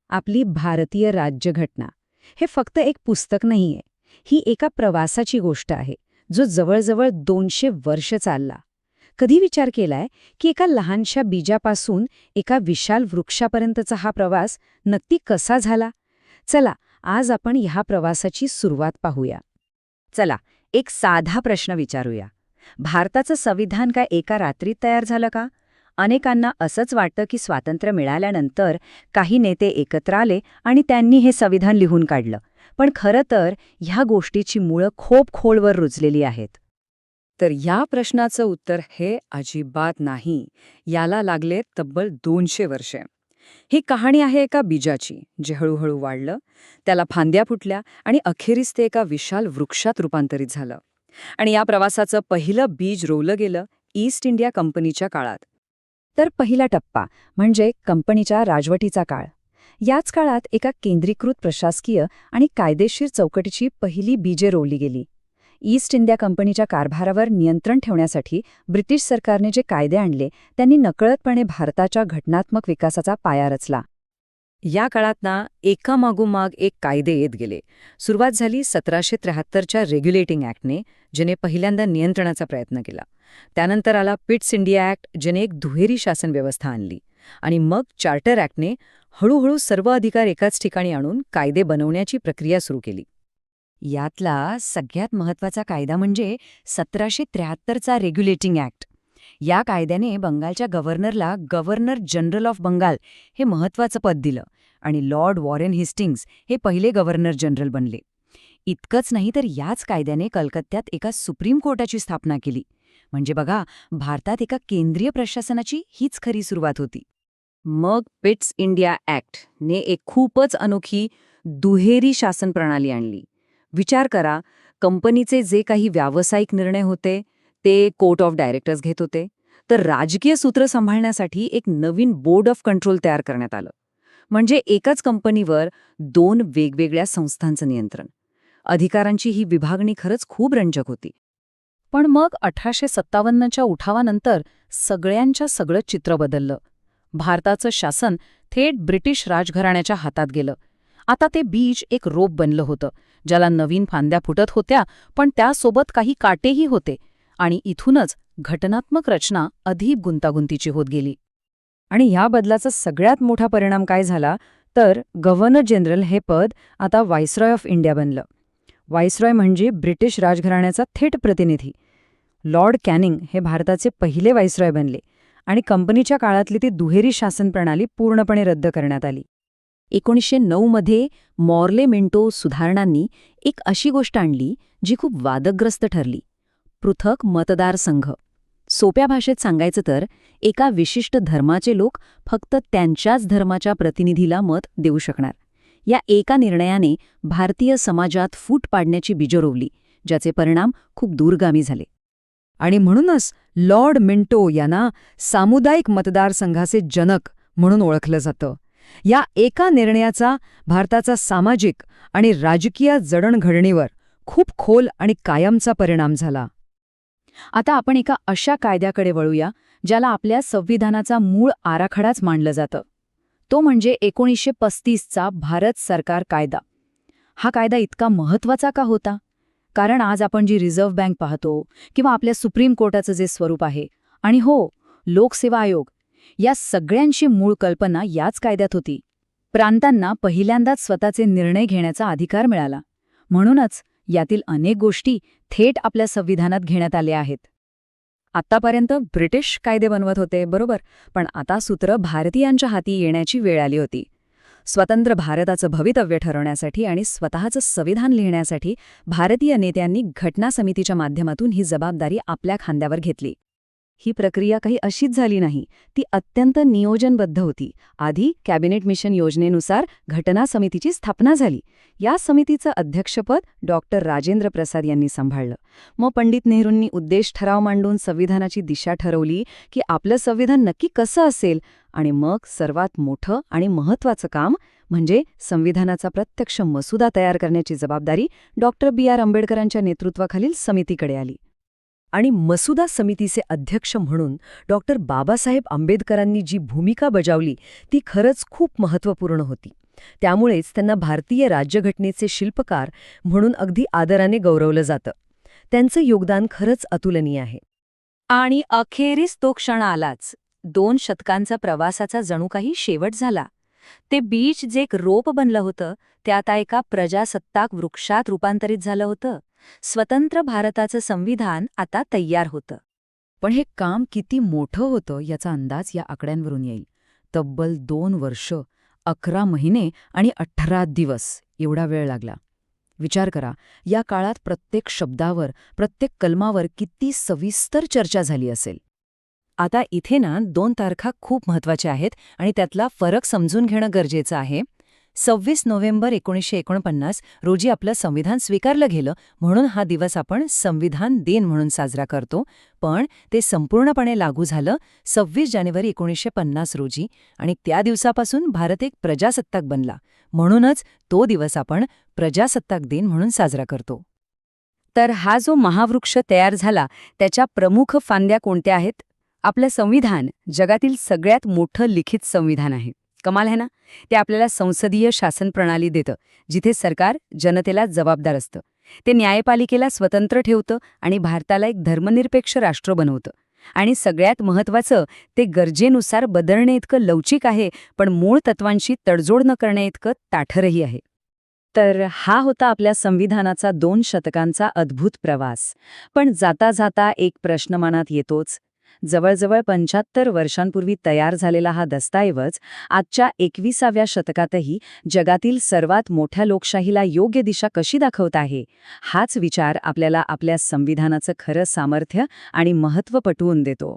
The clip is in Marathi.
आपली भारतीय राज्यघटना हे फक्त एक पुस्तक नाहीये. ही एका प्रवासाची गोष्ट आहे, जो जवळजवळ 200 वर्ष चालला. कधी विचार केलाय की एका लहानशा बीजापासून एका विशाल वृक्षापर्यंतचा हा प्रवास नक्की कसा झाला? चला, आज आपण ह्या प्रवासाची सुरुवात पाहूया. चला, एक साधा प्रश्न विचारूया. भारताचं संविधान काय एका रात्रीत तयार झालं का? अनेकांना असंच वाटतं की स्वातंत्र्य मिळाल्यानंतर काही नेते एकत्र आले आणि त्यांनी हे संविधान लिहून काढलं. पण खरं तर ह्या गोष्टीची मुळं खूप खोलवर रुजलेली आहेत. तर या प्रश्नाचं उत्तर हे अजिबात नाही. याला लागले तब्बल 200 वर्षे. ही कहाणी आहे एका बीजाची, जे हळूहळू वाढलं, त्याला फांद्या फुटल्या आणि अखेरीस ते एका विशाल वृक्षात रूपांतरित झालं. आणि या प्रवासाचं पहिलं बीज रोवलं गेलं ईस्ट इंडिया कंपनीच्या काळात. तर पहिला टप्पा म्हणजे कंपनीच्या राजवटीचा काळ. याच काळात एका केंद्रीकृत प्रशासकीय आणि कायदेशीर चौकटीची पहिली बीजे रोवली गेली. ईस्ट इंडिया कंपनीच्या कारभारावर नियंत्रण ठेवण्यासाठी ब्रिटिश सरकारने जे कायदे आणले त्यांनी नकळतपणे भारताच्या घटनात्मक विकासाचा पाया रचला. या काळात ना एकामागोमाग एक कायदे येत गेले. सुरुवात झाली 1773च्या रेग्युलेटिंग ॲक्टने, ज्याने पहिल्यांदा नियंत्रणाचा प्रयत्न केला. त्यानंतर आला पिट्स इंडिया ॲक्ट, ज्याने एक दुहेरी शासन व्यवस्था आणली. आणि मग चार्टर ॲक्टने हळूहळू सर्व अधिकार एकाच ठिकाणी आणून कायदे बनवण्याची प्रक्रिया सुरू केली. यातला सगळ्यात महत्त्वाचा कायदा म्हणजे 1773चा रेग्युलेटिंग ॲक्ट. या कायद्याने बंगालच्या गव्हर्नरला गव्हर्नर जनरल ऑफ बंगाल हे महत्त्वाचं पद दिलं आणि लॉर्ड वॉरेन हेस्टिंग्ज हे पहिले गव्हर्नर जनरल बनले. इतकंच नाही तर याच कायद्याने कलकत्त्यात एका सुप्रीम कोर्टाची स्थापना केली. म्हणजे बघा, भारतात एका केंद्रीय प्रशासनाची हीच खरी सुरुवात होती. मग पिट्स इंडिया ॲक्टने एक खूपच अनोखी दुहेरी शासन प्रणाली आणली. विचार करा, कंपनीचे जे काही व्यावसायिक निर्णय होते ते कोर्ट ऑफ डायरेक्टर्स घेत होते, तर राजकीय सूत्र सांभाळण्यासाठी एक नवीन बोर्ड ऑफ कंट्रोल तयार करण्यात आलं. म्हणजे एकाच कंपनीवर 2 वेगवेगळ्या संस्थांचं नियंत्रण. अधिकारांची ही विभागणी खरंच खूप रंजक होती. पण मग 1857च्या उठावानंतर सगळ्यांच्या सगळं चित्र बदललं. भारताचं शासन थेट ब्रिटिश राजघराण्याच्या हातात गेलं. आता ते बीज एक रोप बनलं होतं, ज्याला नवीन फांद्या फुटत होत्या, पण त्यासोबत काही काटेही होते. आणि इथूनच घटनात्मक रचना अधिक गुंतागुंतीची होत गेली. आणि ह्या बदलाचा सगळ्यात मोठा परिणाम काय झाला, तर गव्हर्नर जनरल हे पद आता व्हाईसरॉय ऑफ इंडिया बनलं. व्हाईसरॉय म्हणजे ब्रिटिश राजघराण्याचा थेट प्रतिनिधी. लॉर्ड कॅनिंग हे भारताचे पहिले व्हाईसरॉय बनले आणि कंपनीच्या काळातली ती दुहेरी शासन प्रणाली पूर्णपणे रद्द करण्यात आली. 1909मध्ये मॉर्ले मिंटो सुधारणांनी एक अशी गोष्ट आणली जी खूप वादग्रस्त ठरली: पृथक मतदारसंघ. सोप्या भाषेत सांगायचं तर एका विशिष्ट धर्माचे लोक फक्त त्यांच्याच धर्माच्या प्रतिनिधीला मत देऊ शकणार. या एका निर्णयाने भारतीय समाजात फूट पाडण्याची बीजं रोवली, ज्याचे परिणाम खूप दूरगामी झाले. आणि म्हणूनच लॉर्ड मिंटो यांना सामुदायिक मतदारसंघाचे जनक म्हणून ओळखलं जातं. या एका निर्णयाचा भारताचा सामाजिक आणि राजकीय जडणघडणीवर खूप खोल आणि कायमचा परिणाम झाला. आता आपण एका अशा कायद्याकडे वळूया ज्याला आपल्या संविधानाचा मूळ आराखडाच मानलं जातं. तो म्हणजे 1935चा भारत सरकार कायदा. हा कायदा इतका महत्त्वाचा का होता? कारण आज आपण जी रिझर्व्ह बँक पाहतो किंवा आपल्या सुप्रीम कोर्टाचं जे स्वरूप आहे, आणि हो, लोकसेवा आयोग, या सगळ्यांची मूळ कल्पना याच कायद्यात होती. प्रांतांना पहिल्यांदाच स्वतःचे निर्णय घेण्याचा अधिकार मिळाला. म्हणूनच यातील अनेक गोष्टी थेट आपल्या संविधानात घेण्यात आल्या आहेत. आत्तापर्यंत ब्रिटिश कायदे बनवत होते, बरोबर, पण आता सूत्र भारतीयांच्या हाती येण्याची वेळ आली होती. स्वतंत्र भारताचं भवितव्य ठरवण्यासाठी आणि स्वतःचं संविधान लिहिण्यासाठी भारतीय नेत्यांनी घटना समितीच्या माध्यमातून ही जबाबदारी आपल्या खांद्यावर घेतली. ही प्रक्रिया काही अशीच झाली नाही, ती अत्यंत नियोजनबद्ध होती. आधी कॅबिनेट मिशन योजनेनुसार घटना समितीची स्थापना झाली. या समितीचं अध्यक्षपद डॉक्टर राजेंद्र प्रसाद यांनी सांभाळलं. मग पंडित नेहरूंनी उद्देश ठराव मांडून संविधानाची दिशा ठरवली की आपलं संविधान नक्की कसं असेल. आणि मग सर्वात मोठं आणि महत्त्वाचं काम म्हणजे संविधानाचा प्रत्यक्ष मसुदा तयार करण्याची जबाबदारी डॉक्टर B.R. आंबेडकरांच्या नेतृत्वाखालील समितीकडे आली. आणि मसुदा समितीचे अध्यक्ष म्हणून डॉक्टर बाबासाहेब आंबेडकरांनी जी भूमिका बजावली ती खरंच खूप महत्त्वपूर्ण होती. त्यामुळेच त्यांना भारतीय राज्यघटनेचे शिल्पकार म्हणून अगदी आदराने गौरवलं जातं. त्यांचं योगदान खरंच अतुलनीय आहे. आणि अखेरीस तो क्षण आलाच. 2 शतकांचा प्रवासाचा जणू काही शेवट झाला. ते बीज जे एक रोप बनलं होतं ते आता एका प्रजासत्ताक वृक्षात रूपांतरित झालं होतं. स्वतंत्र भारताचं संविधान आता तयार होतं. पण हे काम किती मोठं होतं याचा अंदाज या आकड्यांवरून येईल. तब्बल 2 वर्ष, 11 महिने आणि 18 दिवस एवढा वेळ लागला. विचार करा, या काळात प्रत्येक शब्दावर, प्रत्येक कलमावर किती सविस्तर चर्चा झाली असेल. आता इथे ना 2 तारखा खूप महत्वाच्या आहेत आणि त्यातला फरक समजून घेणं गरजेचं आहे. 26 नोव्हेंबर 1949 रोजी आपलं संविधान स्वीकारलं गेलं म्हणून हा दिवस आपण संविधान दिन म्हणून साजरा करतो. पण ते संपूर्णपणे लागू झालं 26 जानेवारी 1950 रोजी आणि त्या दिवसापासून भारत एक प्रजासत्ताक बनला. म्हणूनच तो दिवस आपण प्रजासत्ताक दिन म्हणून साजरा करतो. तर हा जो महावृक्ष तयार झाला त्याच्या प्रमुख फांद्या कोणत्या आहेत? आपलं संविधान जगातील सगळ्यात मोठं लिखित संविधान आहे. कमाल आहे ना? ते आपल्याला संसदीय शासन प्रणाली देतं, जिथे सरकार जनतेला जबाबदार असतं. ते न्यायपालिकेला स्वतंत्र ठेवतं आणि भारताला एक धर्मनिरपेक्ष राष्ट्र बनवतं. आणि सगळ्यात महत्त्वाचं, ते गरजेनुसार बदलणे इतकं लवचिक आहे, पण मूळ तत्वांशी तडजोड न करणे इतकं ताठरही आहे. तर हा होता आपल्या संविधानाचा 2 शतकांचा अद्भुत प्रवास. पण जाता जाता एक प्रश्न मनात येतोच. जवळजवळ 75 वर्षांपूर्वी तयार झालेला हा दस्तऐवज आजच्या 21व्या शतकातही जगातील सर्वात मोठ्या लोकशाहीला योग्य दिशा कशी दाखवत आहे? हाच विचार आपल्याला आपल्या संविधानाचं खरं सामर्थ्य आणि महत्त्व पटवून देतो.